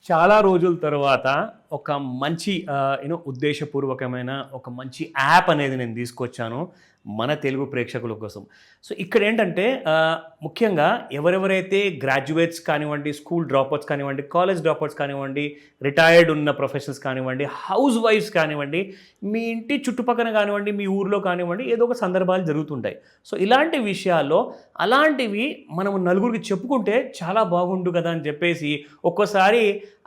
చాలా రోజుల తర్వాత ఒక మంచి ఉద్దేశపూర్వకమైన ఒక మంచి యాప్ అనేది నేను తీసుకొచ్చాను మన తెలుగు ప్రేక్షకుల కోసం. సో ఇక్కడ ఏంటంటే ముఖ్యంగా ఎవరెవరైతే గ్రాడ్యుయేట్స్ కానివ్వండి, స్కూల్ డ్రాప్అవుట్స్ కానివ్వండి, కాలేజ్ డ్రాప్అవుట్స్ కానివ్వండి, రిటైర్డ్ ఉన్న ప్రొఫెషనల్స్ కానివ్వండి, హౌస్ వైఫ్స్ కానివ్వండి, మీ ఇంటి చుట్టుపక్కల కానివ్వండి, మీ ఊర్లో కానివ్వండి, ఏదో ఒక సందర్భాలు జరుగుతుంటాయి. సో ఇలాంటి విషయాల్లో అలాంటివి మనం నలుగురికి చెప్పుకుంటే చాలా బాగుండు కదా అని చెప్పేసి ఒక్కోసారి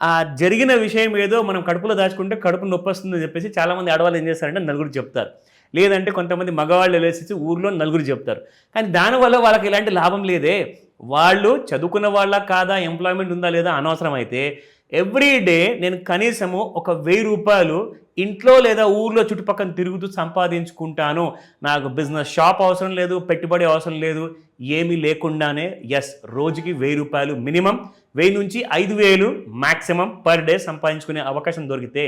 ఆ జరిగిన విషయం ఏదో మనం కడుపులో దాచుకుంటే కడుపు నొప్పి వస్తుందని చెప్పేసి చాలామంది ఆడవాళ్ళు ఏం చేస్తారంటే నలుగురు చెప్తారు, లేదంటే కొంతమంది మగవాళ్ళు వెళ్ళేసి ఊర్లో నలుగురు చెప్తారు. కానీ దానివల్ల వాళ్ళకి ఎలాంటి లాభం లేదే. వాళ్ళు చదువుకున్న వాళ్ళ కాదా, ఎంప్లాయ్మెంట్ ఉందా లేదా అనవసరం. అయితే ఎవ్రీడే నేను కనీసము ఒక 1000 రూపాయలు ఇంట్లో లేదా ఊర్లో చుట్టుపక్కల తిరుగుతూ సంపాదించుకుంటాను. నాకు బిజినెస్ షాప్ అవసరం లేదు, పెట్టుబడి అవసరం లేదు, ఏమీ లేకుండానే రోజుకి 1000 రూపాయలు మినిమం, 1000 నుంచి 5000 మ్యాక్సిమం పర్ డే సంపాదించుకునే అవకాశం దొరికితే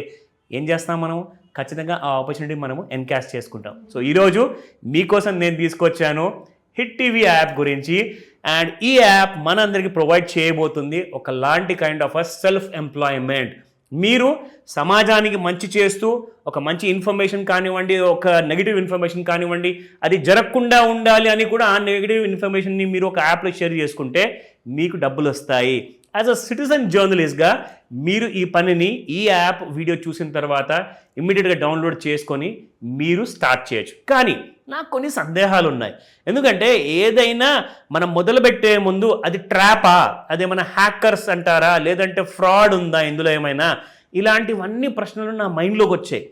ఏం చేస్తాం మనం? ఖచ్చితంగా ఆ ఆపర్చునిటీ మనము ఎన్కాష్ చేసుకుంటాం. సో ఈరోజు మీకోసం నేను తీసుకొచ్చాను హిట్ టీవీ యాప్ గురించి. అండ్ ఈ యాప్ మనందరికీ ప్రొవైడ్ చేయబోతుంది ఒకలాంటి kind of a self employment. మీరు సమాజానికి మంచి చేస్తూ ఒక మంచి ఇన్ఫర్మేషన్ కానివ్వండి, ఒక నెగిటివ్ ఇన్ఫర్మేషన్ కానివ్వండి, అది జరగకుండా ఉండాలి అని కూడా ఆ నెగిటివ్ ఇన్ఫర్మేషన్ని మీరు ఒక యాప్లో షేర్ చేసుకుంటే మీకు డబ్బులు వస్తాయి. యాజ్ అ సిటిజన్ జర్నలిస్ట్గా మీరు ఈ పనిని ఈ యాప్ వీడియో చూసిన తర్వాత ఇమ్మీడియట్గా డౌన్లోడ్ చేసుకొని మీరు స్టార్ట్ చేయొచ్చు. కానీ నాకు కొన్ని సందేహాలు ఉన్నాయి. ఎందుకంటే ఏదైనా మనం మొదలుపెట్టే ముందు అది ట్రాపా, అదేమైనా హ్యాకర్స్ అంటారా, లేదంటే ఫ్రాడ్ ఉందా ఇందులో ఏమైనా, ఇలాంటివన్నీ ప్రశ్నలు నా మైండ్లోకి వచ్చాయి.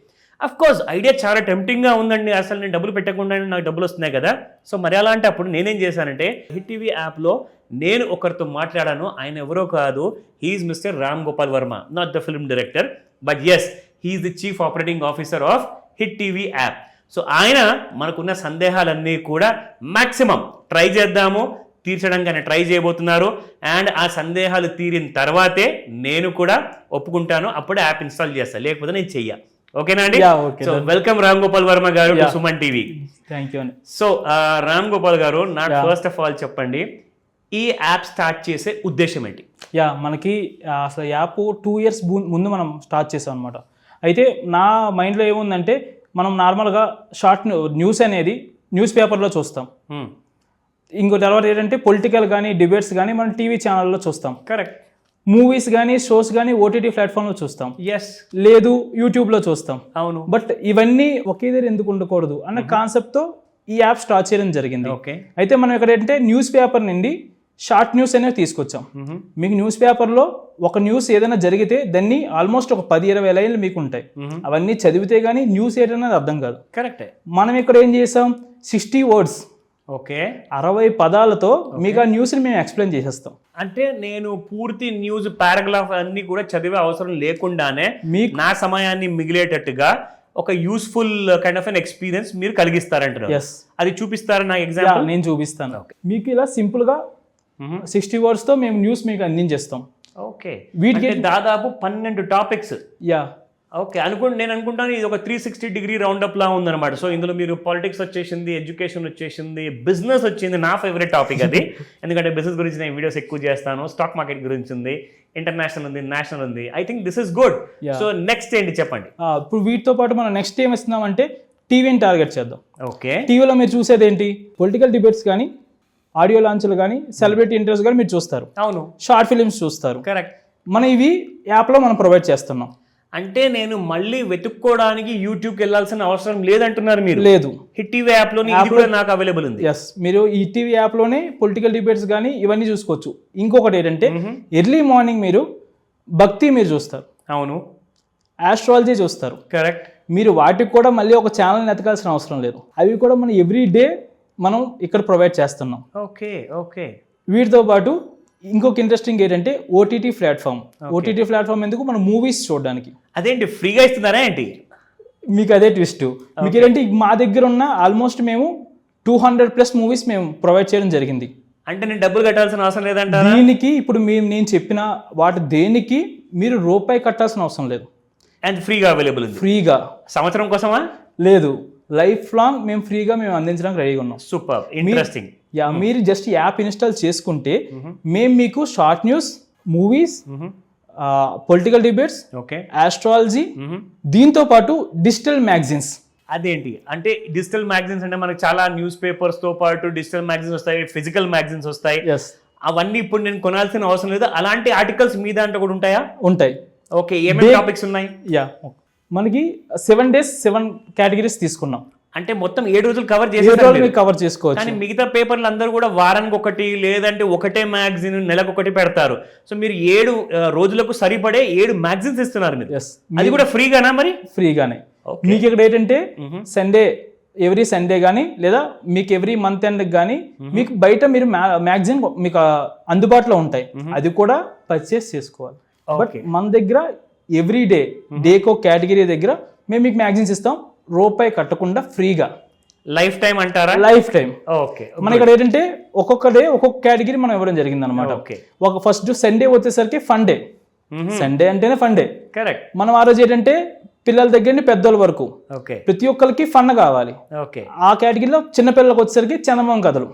అఫ్కోర్స్ ఐడియా చాలా టెంప్టింగ్గా ఉందండి, అసలు నేను డబ్బులు పెట్టకుండా నాకు డబ్బులు వస్తున్నాయి కదా. సో మరి అలాంటప్పుడు నేనేం చేశానంటే హిట్ టీవీ యాప్లో నేను ఒకరితో మాట్లాడాను. ఆయన ఎవరో కాదు, he's mister Ram Gopal Varma, not the film director, but he's the chief operating officer of hit TV app. So ఆయన మనకున్న సందేహాలన్నీ కూడా మ్యాక్సిమం ట్రై చేద్దాము తీర్చడానికి ఆయన ట్రై చేయబోతున్నారు. అండ్ ఆ సందేహాలు తీరిన తర్వాతే నేను కూడా ఒప్పుకుంటాను, అప్పుడే యాప్ ఇన్స్టాల్ చేస్తాను, లేకపోతే నేను చెయ్య. ఓకేనా అండి? సో వెల్కమ్ రామ్ గోపాల్ వర్మ గారు to Suman TV. Thank you. So Ram Gopal గారు, నాకు ఫస్ట్ ఆఫ్ ఆల్ చెప్పండి, ఈ యాప్ స్టార్ట్ చేసే ఉద్దేశం ఏంటి? మనకి అసలు యాప్ 2 years ముందు మనం స్టార్ట్ చేసాం అనమాట. అయితే నా మైండ్లో ఏముందంటే, మనం నార్మల్గా షార్ట్ న్యూస్ అనేది న్యూస్ పేపర్లో చూస్తాం. ఇంకో తర్వాత ఏంటంటే పొలిటికల్ కానీ డిబేట్స్ కానీ మనం టీవీ ఛానల్లో చూస్తాం. కరెక్ట్. మూవీస్ కానీ షోస్ కానీ ఓటీటీ ప్లాట్ఫామ్లో చూస్తాం, లేదు యూట్యూబ్లో చూస్తాం. అవును. బట్ ఇవన్నీ ఒకే దగ్గర ఎందుకు ఉండకూడదు అన్న కాన్సెప్ట్తో ఈ యాప్ స్టార్ట్ చేయడం జరిగింది. అయితే మనం ఇక్కడ ఏంటంటే న్యూస్ పేపర్ నుండి షార్ట్ న్యూస్ అనేవి తీసుకొచ్చాం. మీకు న్యూస్ పేపర్లో ఒక న్యూస్ ఏదైనా జరిగితే దాన్ని ఆల్మోస్ట్ ఒక 10-20 లైన్లు మీకు ఉంటాయి. అవన్నీ చదివితే కానీ న్యూస్ ఏంటనేది అర్థం కాదు. కరెక్టే. మనం ఇక్కడ ఏం చేసాం, 60 words, 60 పదాలతో మీకు ఆ న్యూస్ని మేము ఎక్స్ప్లెయిన్ చేసేస్తాం. అంటే నేను పూర్తి న్యూస్ పారాగ్రాఫ్ అన్ని కూడా చదివే అవసరం లేకుండానే మీకు నా సమయాన్ని మిగిలేటట్టుగా ఒక useful kind of an experience మీరు కలిగిస్తారంటారు. అది చూపిస్తారా నాకు ఎగ్జాంపుల్? నేను చూపిస్తాను. మీకు ఇలా సింపుల్ గా 60 words తో మేము న్యూస్ మీకు అందించేస్తాం. ఓకే. వీటికి దాదాపు 12 టాపిక్స్. ఓకే. నేను అనుకుంటాను ఇది ఒక 360-degree రౌండప్ లా ఉందన్నమాట. సో ఇందులో మీరు పాలిటిక్స్ వచ్చేసింది, ఎడ్యుకేషన్ వచ్చేసింది, బిజినెస్ వచ్చింది, నా ఫేవరెట్ టాపిక్ అది. ఎందుకంటే బిజినెస్ గురించి నేను వీడియోస్ ఎక్కువ చేస్తాను, స్టాక్ మార్కెట్ గురించి ఉంది, ఇంటర్నేషనల్ ఉంది, నేషనల్ ఉంది. I think this is good. So next ఏంటి చెప్పండి? ఇప్పుడు వీటితో పాటు మనం నెక్స్ట్ ఏం ఇస్తున్నామంటే టీవీని టార్గెట్ చేద్దాం. ఓకే. టీవీలో మీరు చూసేది ఏంటి? పొలిటికల్ డిబేట్స్ కానీ, ఆడియో లాంచ్లు కానీ, సెలబ్రిటీ ఇంటర్వ్యూస్ కానీ మీరు చూస్తారు. అవును. షార్ట్ ఫిలిమ్స్ చూస్తారు. కరెక్ట్. మనం ఇవి యాప్లో మనం ప్రొవైడ్ చేస్తున్నాం. అంటే నేను మళ్ళీ వెతుక్కోవడానికి యూట్యూబ్కి వెళ్ళాల్సిన అవసరం లేదంటున్నారు మీరు? లేదు. హిట్ టీవీ యాప్లో నాకు అవైలబుల్ ఉంది. మీరు ఈ టీవీ యాప్లోనే పొలిటికల్ డిబేట్స్ కానీ ఇవన్నీ చూసుకోవచ్చు. ఇంకొకటి ఏంటంటే ఎర్లీ మార్నింగ్ మీరు భక్తి మీరు చూస్తారు. అవును. ఆస్ట్రాలజీ చూస్తారు. కరెక్ట్. మీరు వాటికి కూడా మళ్ళీ ఒక ఛానల్ని ఎతకాల్సిన అవసరం లేదు. అవి కూడా మనం ఎవ్రీ డే మనం ఇక్కడ ప్రొవైడ్ చేస్తున్నాం. ఓకే. వీటితో పాటు ఇంకొక ఇంట్రెస్టింగ్ ఏంటంటే ఓటీటీ ప్లాట్ఫామ్. ఓటీటీ ప్లాట్ఫామ్ ఎందుకు? మనం మూవీస్ చూడడానికి. అదేంటి ఫ్రీగా ఇస్తున్నారా ఏంటి? మీకు అదే ట్విస్ట్. మీకు ఏంటంటే మా దగ్గర ఉన్న ఆల్మోస్ట్ మేము 200+ మూవీస్ మేము ప్రొవైడ్ చేయడం జరిగింది. అంటే నేను డబ్బులు కట్టాల్సిన అవసరం లేదంట దీనికి? ఇప్పుడు నేను చెప్పిన వాటి దేనికి మీరు రూపాయి కట్టాల్సిన అవసరం లేదు. అండ్ ఫ్రీగా అవైలబుల్ ఉంది. ఫ్రీగా. సంవత్సరం కోసమా? లేదు, లైఫ్ లాంగ్ మేము ఫ్రీగా అందించడానికి రెడీగా ఉన్నాం. Super interesting. మీరు జస్ట్ యాప్ ఇన్స్టాల్ చేసుకుంటే మేము మీకు short news, movies, political debates, okay, astrology, దీంతో పాటు డిజిటల్ మ్యాగజైన్స్. అదేంటి అంటే డిజిటల్ మ్యాగజైన్స్ అంటే మనకి చాలా న్యూస్ పేపర్స్ తో పాటు డిజిటల్ మ్యాగజైన్స్ వస్తాయి, ఫిజికల్ మ్యాగజైన్స్ వస్తాయి. అవన్నీ ఇప్పుడు నేను కొనాల్సిన అవసరం లేదు, అలాంటి ఆర్టికల్స్ మీ దాంట్లో కూడా ఉంటాయా? ఉంటాయి. ఓకే, ఏమేమి టాపిక్స్ ఉన్నాయి? మనకి 7 days 7 కేటగిరీస్ తీసుకున్నాం. అంటే మొత్తం 7 రోజులు కవర్ కవర్ చేసుకోవచ్చు. కానీ మిగతా పేపర్లు అందరూ కూడా వారానికి ఒకటి లేదంటే ఒకటే మ్యాగజైన్ నెలకు ఒకటి పెడతారు. సో మీరు 7 రోజులకు సరిపడే 7 మ్యాగజైన్స్ ఇస్తున్నారు మీరు. అది కూడా ఫ్రీగానా? మరి ఫ్రీగానే. మీకు ఇక్కడ ఏంటంటే సండే, ఎవ్రీ సండే కానీ లేదా మీకు ఎవ్రీ మంత్ ఎండ్ కానీ మీకు బయట మీరు మ్యాగజైన్ మీకు అందుబాటులో ఉంటాయి, అది కూడా పర్చేస్ చేసుకోవాలి. బట్ మన దగ్గర ఎవ్రీ డేకో కేటగిరీ దగ్గర మేము మీకు మ్యాగజైన్స్ ఇస్తాం, రూపాయి కట్టకుండా ఫ్రీగా. లైఫ్ టైం అంటారా? Life time. ఓకే. మన ఇక్కడ ఏంటంటే ఒక్కొక్క డే ఒక్కొక్క కేటగిరీ మనం ఇవ్వడం జరిగింది అనమాట. ఒక ఫస్ట్ సండే వచ్చేసరికి ఫన్ డే. సండే అంటేనే ఫన్ డే. కరెక్ట్. మనం ఆ రోజు ఏంటంటే పిల్లల దగ్గర నుంచి పెద్దోళ్ళ వరకు ప్రతి ఒక్కరికి ఫన్ కావాలి. ఆ కేటగిరీలో చిన్నపిల్లలకు వచ్చేసరికి చందమామ కథలు.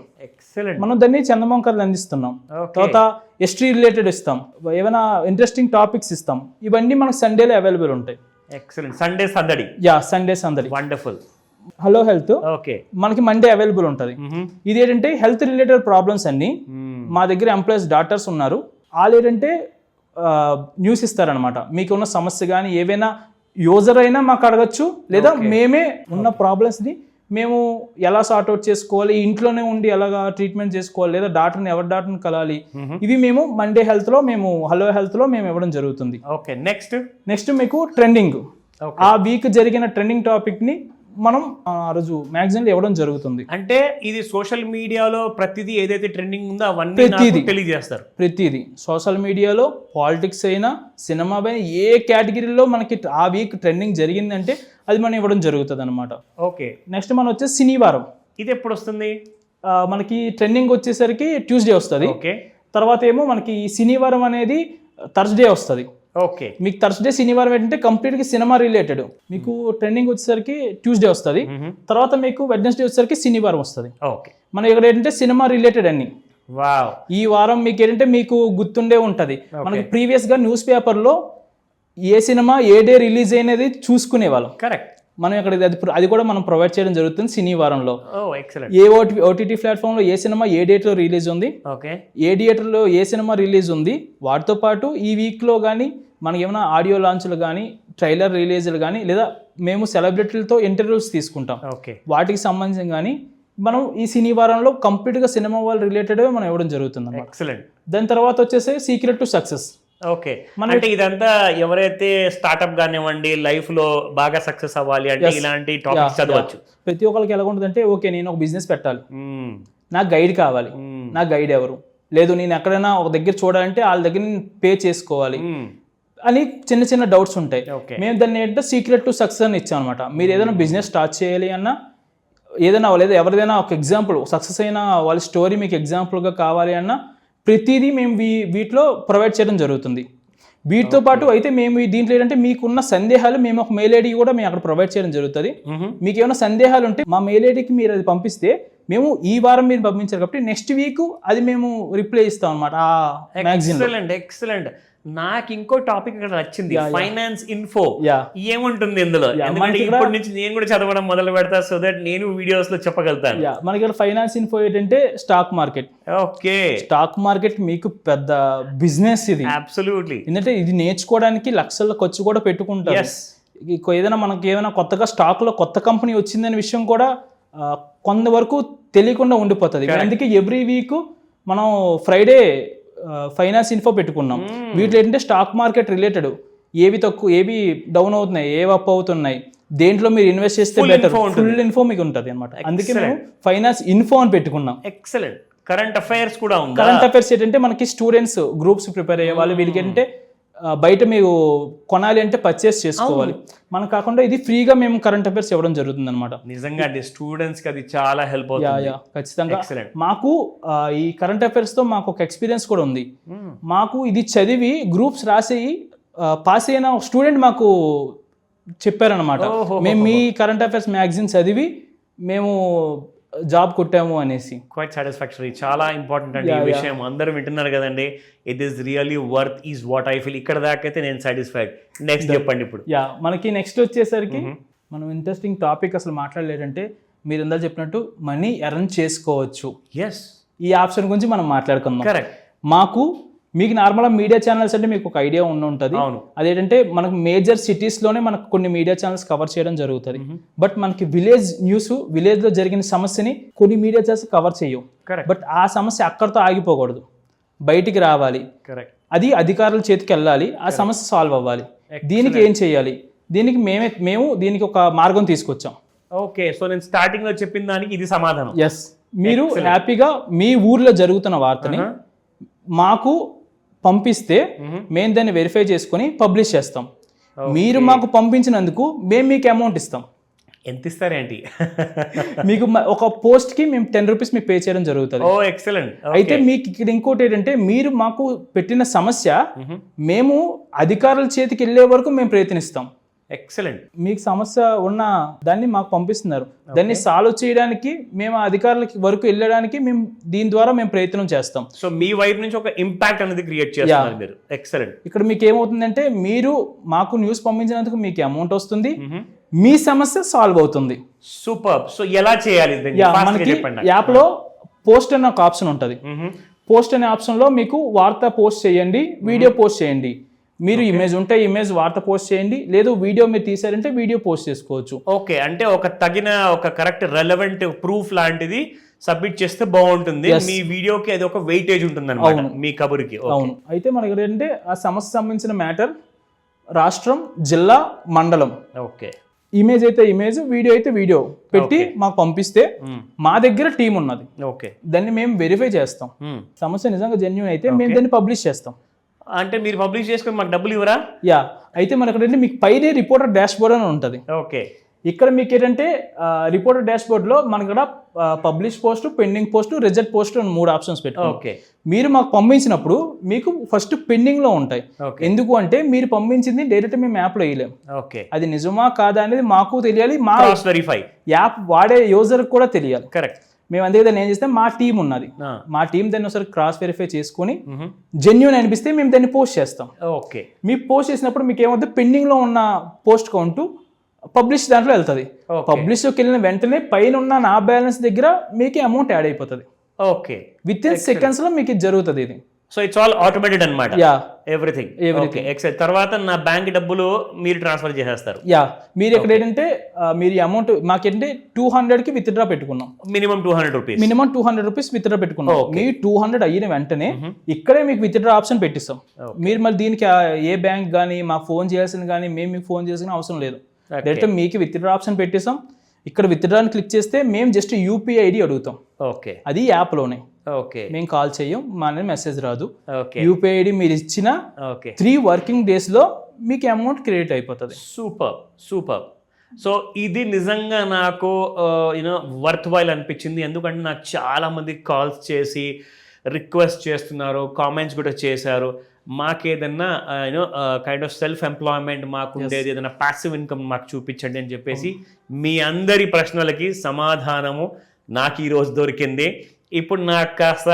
మనం దాన్ని చందమామ కథలు అందిస్తున్నాం. తర్వాత హిస్టరీ రిలేటెడ్ ఇస్తాం, ఏమైనా ఇంట్రెస్టింగ్ టాపిక్స్ ఇస్తాం. ఇవన్నీ మనకు సండేలో అవైలబుల్ ఉంటాయి. ఎక్సలెంట్. సండే సందడి. సండే సందడి. వండర్ఫుల్. హలో హెల్త్ మనకి మండే అవైలబుల్ ఉంటుంది. ఇది ఏంటంటే హెల్త్ రిలేటెడ్ ప్రాబ్లమ్స్ అన్ని మా దగ్గర ఎంప్లాయీస్ డాక్టర్స్ ఉన్నారు. వాళ్ళు ఏంటంటే న్యూస్ ఇస్తారనమాట. మీకు ఉన్న సమస్య కానీ ఏవైనా యూజర్ అయినా మాకు అడగచ్చు, లేదా మేమే ఉన్న ప్రాబ్లమ్స్ని మేము ఎలా సార్ట్అవుట్ చేసుకోవాలి, ఇంట్లోనే ఉండి ఎలాగా ట్రీట్మెంట్ చేసుకోవాలి, లేదా డాక్టర్ని ఎవరి డాక్టర్ని కలాలి, ఇవి మేము మండే హెల్త్లో మేము హలో హెల్త్లో మేము ఇవ్వడం జరుగుతుంది. ఓకే. నెక్స్ట్ మీకు ట్రెండింగ్, ఆ వీక్ జరిగిన ట్రెండింగ్ టాపిక్ని మనం ఆ రోజు మ్యాగజైన్లో ఇవ్వడం జరుగుతుంది. అంటే ఇది సోషల్ మీడియాలో ప్రతిదీ ఏదైతే ట్రెండింగ్ ఉందో అవన్నీ తెలియజేస్తారు. ప్రతిదీ సోషల్ మీడియాలో పాలిటిక్స్ అయినా సినిమా పైన ఏ కేటగిరీలో మనకి ఆ వీక్ ట్రెండింగ్ జరిగిందంటే అది మనం ఇవ్వడం జరుగుతుంది అనమాట. ఓకే. నెక్స్ట్ మనం వచ్చేసి శనివారం. ఇది ఎప్పుడు వస్తుంది? మనకి ట్రెండింగ్ వచ్చేసరికి ట్యూస్డే వస్తుంది. ఓకే. తర్వాత ఏమో మనకి శనివారం అనేది థర్స్డే వస్తుంది. ఓకే. మీకు థర్స్డే శనివారం ఏంటంటే కంప్లీట్గా సినిమా రిలేటెడ్. మీకు ట్రెండింగ్ వచ్చేసరికి ట్యూస్డే వస్తుంది. తర్వాత మీకు వెడ్నెస్డే వచ్చేసరికి శనివారం వస్తుంది. ఓకే. మనం ఇక్కడ ఏంటంటే సినిమా రిలేటెడ్ అన్ని. ఈ వారం మీకు ఏంటంటే మీకు గుర్తుండే ఉంటది, మనకి ప్రీవియస్ గా న్యూస్ పేపర్లో ఏ సినిమా ఏ డే రిలీజ్ అయినది చూసుకునే వాళ్ళం. కరెక్ట్. మనం ఇక్కడ అది కూడా మనం ప్రొవైడ్ చేయడం జరుగుతుంది శనివారంలో. ఏ ఓటీటీ ప్లాట్ఫామ్ లో ఏ సినిమా ఏ డేట్ లో రిలీజ్ ఉంది, ఏ థియేటర్ లో ఏ సినిమా రిలీజ్ ఉంది, వాటితో పాటు ఈ వీక్ లో కానీ మనకి ఏమైనా ఆడియో లాంచ్లు కానీ ట్రైలర్ రిలీజ్లు కానీ లేదా మేము సెలబ్రిటీలతో ఇంటర్వ్యూస్ తీసుకుంటాం, వాటికి సంబంధించి కానీ మనం ఈ శనివారంలో కంప్లీట్గా సినిమా వాళ్ళ రిలేటెడ్ మనం ఇవ్వడం జరుగుతుంది. ఎక్సలెంట్. దాని తర్వాత వచ్చేసి సీక్రెట్ టు సక్సెస్. ఓకే. అంటే ఇదంతా ఎవరైతే స్టార్ట్అప్ కానివ్వండి లైఫ్ లో బాగా సక్సెస్ అవ్వాలి అంటే ఇలాంటి టాపిక్స్ చదవచ్చు. ప్రతి ఒక్కరికి ఎలా ఉంటుందంటే ఓకే నేను ఒక బిజినెస్ పెట్టాలి, నాకు గైడ్ కావాలి, నా గైడ్ ఎవరు లేదు, నేను ఎక్కడైనా ఒక దగ్గర చూడాలంటే వాళ్ళ దగ్గర నేను పే చేసుకోవాలి అని చిన్న చిన్న డౌట్స్ ఉంటాయి. మేము దాన్ని ఏంటంటే సీక్రెట్ టు సక్సెస్ అని ఇచ్చాం అనమాట. మీరు ఏదైనా బిజినెస్ స్టార్ట్ చేయాలి అన్నా ఏదైనా లేదా ఎవరిదైనా ఒక ఎగ్జాంపుల్ సక్సెస్ అయిన వాళ్ళ స్టోరీ మీకు ఎగ్జాంపుల్గా కావాలి అన్నా ప్రతిదీ మేము వీటిలో ప్రొవైడ్ చేయడం జరుగుతుంది. వీటితో పాటు అయితే మేము దీంట్లో ఏంటంటే మీకున్న సందేహాలు మేము ఒక మెయిల్ ఐడి కూడా మేము అక్కడ ప్రొవైడ్ చేయడం జరుగుతుంది. మీకు ఏమైనా సందేహాలు ఉంటే మా మెయిల్ ఐడికి మీరు అది పంపిస్తే మేము ఈ వారం మీరు పంపించారు కాబట్టి నెక్స్ట్ వీక్ అది మేము రిప్లై ఇస్తాం అనమాట ఆ మ్యాగజైన్. ఎక్సలెంట్. నాకు ఇంకో టాపిక్ ఇక్కడ వచ్చింది, ఫైనాన్స్ ఇన్ఫో. ఏముంటుంది ఇందులో? ఇప్పటి నుంచి నేను కూడా చదవడం మొదలు పెడతా, సో దట్ నేను వీడియోస్ లో చెప్పగలుగుతాను. మనకి ఇక్కడ ఫైనాన్స్ ఇన్ఫో ఏంటంటే stock market. Okay. Stock market మీకు పెద్ద బిజినెస్ ఇది. అబ్సల్యూట్లీ. ఎందుకంటే ఇది నేర్చుకోవడానికి లక్షల ఖర్చు కూడా పెట్టుకుంటారు. ఏదైనా మనకి ఏమైనా కొత్తగా స్టాక్ లో కొత్త కంపెనీ వచ్చిందనే విషయం కూడా కొంతవరకు తెలియకుండా ఉండిపోతుంది. అందుకే ఎవ్రీ వీక్ మనం ఫ్రైడే ఫైనాన్స్ ఇన్ఫో పెట్టుకున్నాం. వీటిలో ఏంటంటే స్టాక్ మార్కెట్ రిలేటెడ్ ఏవి తక్కువ ఏవి డౌన్ అవుతున్నాయి, ఏవి అప్ అవుతున్నాయి, దేంట్లో మీరు ఇన్వెస్ట్ చేస్తే బెటర్, ఫుల్ ఇన్ఫో మీకు ఉంటుంది అనమాట. అందుకే మేము ఫైనాన్స్ ఇన్ఫో అని పెట్టుకున్నాం. ఎక్సలెంట్. కరెంట్ అఫైర్స్ కూడా ఉంది. కరెంట్ అఫైర్స్ ఏంటంటే మనకి స్టూడెంట్స్ గ్రూప్స్ ప్రిపేర్ అయ్యే వాళ్ళు వీళ్ళకి ఏంటంటే బయట మీరు కొనాలి అంటే పర్చేస్ చేసుకోవాలి, మనం కాకుండా ఇది ఫ్రీగా మేము కరెంట్ అఫైర్స్ ఇవ్వడం జరుగుతుంది అనమాట. నిజంగా స్టూడెంట్స్ కి అది చాలా హెల్ప్ అవుతుంది. ఖచ్చితంగా. మాకు ఈ కరెంట్ అఫైర్స్ తో మాకు ఒక ఎక్స్పీరియన్స్ కూడా ఉంది. మాకు ఇది చదివి గ్రూప్స్ రాసి పాస్ అయిన స్టూడెంట్ మాకు చెప్పారనమాట, మేము మీ కరెంట్ అఫైర్స్ మ్యాగజైన్ చదివి మేము జాబ్ కొట్టాము అనేసి. క్వైట్ సాటిస్ఫాక్టరీ, చాలా ఇంపార్టెంట్ అండి ఈ విషయం. అందరూ వింటున్నారు కదండి. It is really worth is what I feel. ఇక్కడ దాకా అయితే నేను సాటిస్ఫైడ్. నెక్స్ట్ చెప్పండి ఇప్పుడు. మనకి నెక్స్ట్ వచ్చేసరికి మనం ఇంట్రెస్టింగ్ టాపిక్ అసలు మాట్లాడలేదంటే, మీరు ఇందాక చెప్పినట్టు మనీ ఎర్న్ చేసుకోవచ్చు. ఎస్, ఈ ఆప్షన్ గురించి మనం మాట్లాడుకుందాం. కరెక్ట్. మీకు నార్మల్గా మీడియా ఛానల్స్ అంటే మీకు ఒక ఐడియా ఉంటుంది. అవును. అదేంటంటే మనకు మేజర్ సిటీస్లోనే మనకు కొన్ని మీడియా ఛానల్స్ కవర్ చేయడం జరుగుతుంది. బట్ మనకి విలేజ్ న్యూస్, విలేజ్లో జరిగిన సమస్యని కొన్ని మీడియా ఛానల్స్ కవర్ చేయవు. బట్ ఆ సమస్య అక్కడితో ఆగిపోకూడదు, బయటికి రావాలి. కరెక్ట్. అది అధికారుల చేతికి వెళ్ళాలి, ఆ సమస్య సాల్వ్ అవ్వాలి. దీనికి ఏం చేయాలి? దీనికి మేము దీనికి ఒక మార్గం తీసుకొచ్చాం. ఓకే, సో నేను స్టార్టింగ్ లో చెప్పిన దానికి ఇది సమాధానం. ఎస్, మీరు హ్యాపీగా మీ ఊర్లో జరుగుతున్న వార్తని మాకు పంపిస్తే మేము దాన్ని వెరిఫై చేసుకుని పబ్లిష్ చేస్తాం. మీరు మాకు పంపించినందుకు మేము మీకు అమౌంట్ ఇస్తాం. ఎంత ఇస్తారేంటి? మీకు ఒక పోస్ట్ కి మేము 10 రూపీస్ మీకు పే చేయడం జరుగుతుంది. ఓ ఎక్సలెంట్. అయితే మీకు ఇక్కడ ఇంకోటి ఏంటంటే, మీరు మాకు పెట్టిన సమస్య మేము అధికారుల చేతికి వెళ్ళే వరకు మేము ప్రయత్నిస్తాం. ఎక్సలెంట్. మీకు సమస్య ఉన్న దాన్ని మాకు పంపిస్తున్నారు, దాన్ని సాల్వ్ చేయడానికి మేము అధికారులకి వరకు వెళ్ళడానికి మేము దీని ద్వారా మేము ప్రయత్నం చేస్తాం. సో మీ వైపు నుంచి ఒక ఇంపాక్ట్ అనేది క్రియేట్ చేస్తున్నారు మీరు. ఎక్సలెంట్. ఇక్కడ మీకు ఏమవుతుందంటే, మీరు మాకు న్యూస్ పంపించినందుకు మీకు అమౌంట్ వస్తుంది, మీ సమస్య సాల్వ్ అవుతుంది. సూపర్. సో ఎలా చేయాలి? మనకి యాప్ లో పోస్ట్ అనే ఒక ఆప్షన్ ఉంటుంది. పోస్ట్ అనే ఆప్షన్ లో మీకు వార్త పోస్ట్ చేయండి, వీడియో పోస్ట్ చేయండి. మీరు ఇమేజ్ ఉంటే ఇమేజ్ వార్త పోస్ట్ చేయండి, లేదు వీడియో మీరు తీసారంటే వీడియో పోస్ట్ చేసుకోవచ్చు. ఓకే, అంటే ఒక తగిన ఒక కరెక్ట్ రెలవెంట్ ప్రూఫ్ లాంటిది సబ్మిట్ చేస్తే బాగుంటుంది. మీ వీడియోకి అది ఒక వెయిటేజ్ ఉంటుంది అన్నమాట మీ కబుర్కి. అవును. అయితే మనకి ఏంటంటే ఆ సమస్య సంబంధించిన మ్యాటర్ రాష్ట్రం, జిల్లా, మండలం. ఓకే. ఇమేజ్ అయితే ఇమేజ్, వీడియో అయితే వీడియో పెట్టి మాకు పంపిస్తే మా దగ్గర టీం ఉన్నది. ఓకే, దాన్ని మేము వెరిఫై చేస్తాం. సమస్య నిజంగా జెన్యూన్ అయితే మేము దాన్ని పబ్లిష్ చేస్తాం. అంటే మీరు పబ్లిష్ చేసుకుని మాకు డబ్బులు ఇవ్వరా? అయితే మనకి ఏంటంటే మీకు పైనే రిపోర్టర్ డాష్ బోర్డ్ అని ఉంటుంది. ఓకే. ఇక్కడ మీకు ఏంటంటే రిపోర్టర్ డాష్ బోర్డ్ లో మనకి ఇక్కడ publish post, pending post, reject post అని 3 ఆప్షన్స్ పెట్టాం. ఓకే. మీరు మాకు పంపించినప్పుడు మీకు ఫస్ట్ పెండింగ్ లో ఉంటాయి. ఎందుకు అంటే మీరు పంపించింది డైరెక్ట్ మేము యాప్ లో వేయలేం. ఓకే. అది నిజమా కాదా అనేది మాకు తెలియాలి, మా వెరిఫై యాప్ వాడే యూజర్ కూడా తెలియాలి. కరెక్ట్. మేము అందుకే దాన్ని ఏం చేస్తే, మా టీం ఉన్నది, మా టీం దాన్ని ఒకసారి క్రాస్ వెరిఫై చేసుకుని జెన్యూన్ అనిపిస్తే మేము దాన్ని పోస్ట్ చేస్తాం. ఓకే. మీ పోస్ట్ చేసినప్పుడు మీకు ఏమవుతుంది, పెండింగ్ లో ఉన్న పోస్ట్ కౌంట్ పబ్లిష్ దాంట్లో వెళ్తుంది. పబ్లిష్లోకి వెళ్ళిన వెంటనే పైన ఉన్న నా బ్యాలెన్స్ దగ్గర మీకు అమౌంట్ యాడ్ అయిపోతుంది. ఓకే. విత్ ఇన్ సెకండ్స్ లో మీకు జరుగుతుంది ఇది. సో ఇట్స్ ఆల్ ఆటోమేటెడ్ అన్నమాట. ఎవ్రీథింగ్. తర్వాత నా బ్యాంక్ డబ్బులు మీరు ట్రాన్స్ఫర్ చేసేస్తారు. మీరు ఇక్కడ ఏంటంటే మీరు అమౌంట్ మాకేంటే 200 కి విత్ డ్రా పెట్టుకున్నాం. Minimum 200 rupees. Minimum 200 rupees with draw పెట్టుకున్నాం. మీ 200 అయిన వెంటనే ఇక్కడే మీకు విత్ డ్రా ఆప్షన్ పెట్టిస్తాం. మీరు మళ్ళీ దీనికి ఏ బ్యాంక్ కానీ మాకు ఫోన్ చేయాల్సింది కానీ మేము మీకు ఫోన్ చేయాల్సిన అవసరం లేదు. డైరెక్ట్ మీకు విత్ డ్రా ఆప్షన్ పెట్టిస్తాం. ఇక్కడ విత్ డ్రా క్లిక్ చేస్తే మేము జస్ట్ యూపీఐ ఐడి అడుగుతాం. ఓకే. అది యాప్ లోనే. ఓకే. మేము కాల్ చేయం, మా మెసేజ్ రాదు. ఓకే. యూపీఐ ఐడి మీరు ఇచ్చిన 3 వర్కింగ్ డేస్ లో మీకు అమౌంట్ క్రియేట్ అయిపోతుంది. Super super. సో ఇది నిజంగా నాకు వర్త్ వైల్ అనిపించింది. ఎందుకంటే నాకు చాలా మంది కాల్స్ చేసి రిక్వెస్ట్ చేస్తున్నారు, కామెంట్స్ కూడా చేశారు. మాకేదన్నా కైండ్ ఆఫ్ సెల్ఫ్ ఎంప్లాయ్మెంట్ మాకు ఉండేది, ఏదైనా ప్యాసివ్ ఇన్కమ్ మాకు చూపించండి అని చెప్పేసి మీ అందరి ప్రశ్నలకి సమాధానము నాకు ఈరోజు దొరికింది. ఇప్పుడు నాకు కాస్త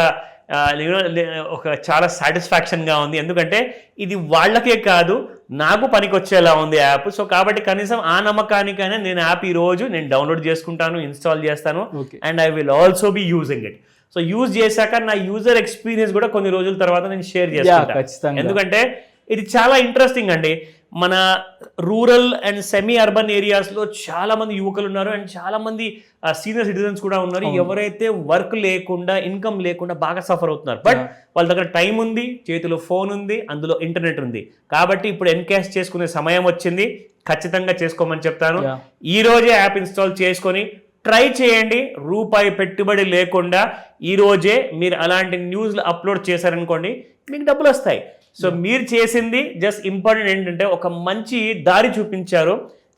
ఒక చాలా సాటిస్ఫాక్షన్గా ఉంది. ఎందుకంటే ఇది వాళ్ళకే కాదు నాకు పనికొచ్చేలా ఉంది యాప్. సో కాబట్టి కనీసం ఆ నమ్మకానికైనా నేను యాప్ ఈరోజు నేను డౌన్లోడ్ చేసుకుంటాను, ఇన్స్టాల్ చేస్తాను, and I will also be using it. So use చేశాక నా యూజర్ ఎక్స్పీరియన్స్ కూడా కొన్ని రోజుల తర్వాత నేను షేర్ చేస్తాను. ఎందుకంటే ఇది చాలా ఇంట్రెస్టింగ్ అండి. మన రూరల్ అండ్ సెమీ అర్బన్ ఏరియాస్లో చాలా మంది యువకులు ఉన్నారు, అండ్ చాలా మంది సీనియర్ సిటిజన్స్ కూడా ఉన్నారు, ఎవరైతే వర్క్ లేకుండా, ఇన్కమ్ లేకుండా బాగా సఫర్ అవుతున్నారు. బట్ వాళ్ళ దగ్గర టైం ఉంది, చేతిలో ఫోన్ ఉంది, అందులో ఇంటర్నెట్ ఉంది. కాబట్టి ఇప్పుడు ఎన్కాష్ చేసుకునే సమయం వచ్చింది. ఖచ్చితంగా చేసుకోమని చెప్తాను. ఈ రోజే యాప్ ఇన్స్టాల్ చేసుకొని ట్రై చేయండి. రూపాయి పెట్టుబడి లేకుండా ఈ రోజే మీరు అలాంటి న్యూస్లు అప్లోడ్ చేశారనుకోండి, మీకు డబ్బులు వస్తాయి. సో మీరు చేసింది జస్ట్ ఇంపార్టెంట్ ఏంటంటే ఒక మంచి దారి చూపించారు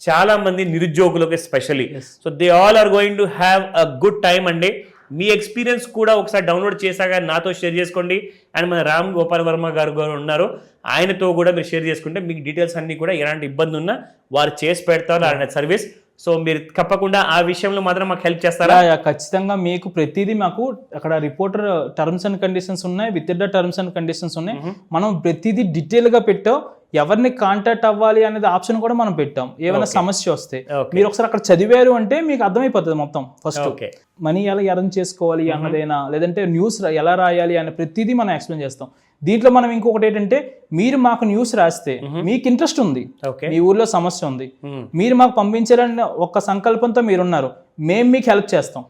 చాలా మంది నిరుద్యోగులకు especially. So they all are going to have a good time అండి. మీ ఎక్స్పీరియన్స్ కూడా ఒకసారి డౌన్లోడ్ చేశాక నాతో షేర్ చేసుకోండి. అండ్ మన రామ్ గోపాల్ వర్మ గారు ఉన్నారు, ఆయనతో కూడా మీరు షేర్ చేసుకుంటే మీకు డీటెయిల్స్ అన్నీ కూడా ఎలాంటి ఇబ్బంది ఉన్నా వారు చేసి పెడతారు ఆయన సర్వీస్. సో మీరు తప్పకుండా ఆ విషయంలో మాత్రం మాకు హెల్ప్ చేస్తారా? ఖచ్చితంగా మీకు ప్రతిదీ మాకు అక్కడ రిపోర్టర్ టర్మ్స్ అండ్ కండిషన్స్ ఉన్నాయి, with the terms and conditions ఉన్నాయి. మనం ప్రతిదీ డీటెయిల్ గా పెట్టాం. ఎవరిని కాంటాక్ట్ అవ్వాలి అనేది ఆప్షన్ కూడా మనం పెట్టాం. ఏమైనా సమస్య వస్తే మీరు ఒకసారి అక్కడ చదివారు అంటే మీకు అర్థమైపోతుంది మొత్తం. ఫస్ట్ మనీ ఎలా ఎర్న్ చేసుకోవాలి అన్నదైనా, లేదంటే న్యూస్ ఎలా రాయాలి అనే ప్రతిదీ మనం ఎక్స్ప్లెయిన్ చేస్తాం. దీంట్లో మనం ఇంకొకటి ఏంటంటే, మీరు మాకు న్యూస్ రాస్తే మీకు ఇంట్రెస్ట్ ఉంది, మీ ఊర్లో సమస్య ఉంది, మీరు మాకు పంపించాలని ఒక సంకల్పంతో మీరున్నారు, మేము మీకు హెల్ప్ చేస్తాం.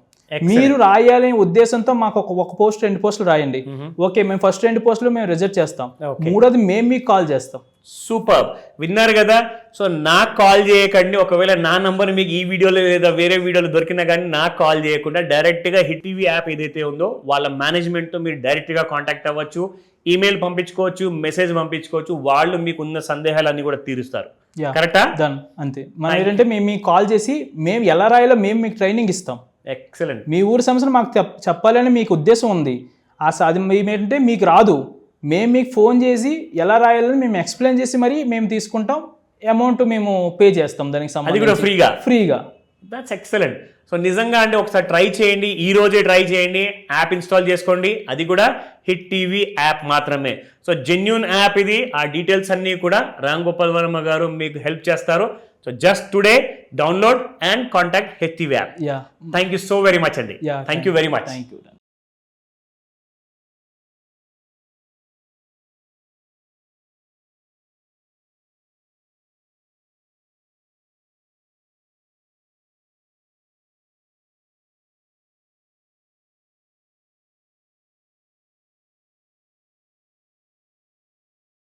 మీరు రాయాలనే ఉద్దేశంతో మాకు ఒక పోస్ట్ 2 పోస్టులు రాయండి. ఓకే, మేము ఫస్ట్ 2 పోస్టులు మేము రిజెక్ట్ చేస్తాం. మూడోది మేము మీకు కాల్ చేస్తాం. సూపర్, విన్నారు కదా. సో నాకు కాల్ చేయకండి. ఒకవేళ నా నంబర్ మీకు ఈ వీడియోలో లేదా వేరే వీడియోలో దొరికినా కానీ నాకు కాల్ చేయకుండా డైరెక్ట్గా హిట్ టీవీ యాప్ ఏదైతే ఉందో వాళ్ళ మేనేజ్మెంట్తో మీరు డైరెక్ట్గా కాంటాక్ట్ అవ్వచ్చు, ఈమెయిల్ పంపించుకోవచ్చు, మెసేజ్ పంపించుకోవచ్చు. వాళ్ళు మీకు ఉన్న సందేహాలన్నీ కూడా తీరుస్తారు. కరెక్టా? డన్, అంతే. మనం ఏంటంటే మేము మీకు కాల్ చేసి మేము ఎలా రాయాలో మేము మీకు ట్రైనింగ్ ఇస్తాం. ఎక్సలెంట్. మీ ఊరి సమస్యను మాకు చెప్పాలని మీకు ఉద్దేశం ఉంది, అది ఏంటంటే మీకు రాదు, మేము మీకు ఫోన్ చేసి ఎలా రాయాలని మేము ఎక్స్ప్లెయిన్ చేసి మరి మేము తీసుకుంటాం. అమౌంట్ మేము పే చేస్తాం దానికి సంబంధించి ఫ్రీగా. That's excellent. సో నిజంగా అంటే ఒకసారి ట్రై చేయండి, ఈ రోజే ట్రై చేయండి, యాప్ ఇన్స్టాల్ చేసుకోండి. అది కూడా హిట్ టీవీ యాప్ మాత్రమే. సో జెన్యూన్ యాప్ ఇది. ఆ డీటెయిల్స్ అన్నీ కూడా రామ్ గోపాల్ వర్మ గారు మీకు హెల్ప్ చేస్తారు. So just today download and contact hit TV app. Thank you so very much అండి. Thank you very much.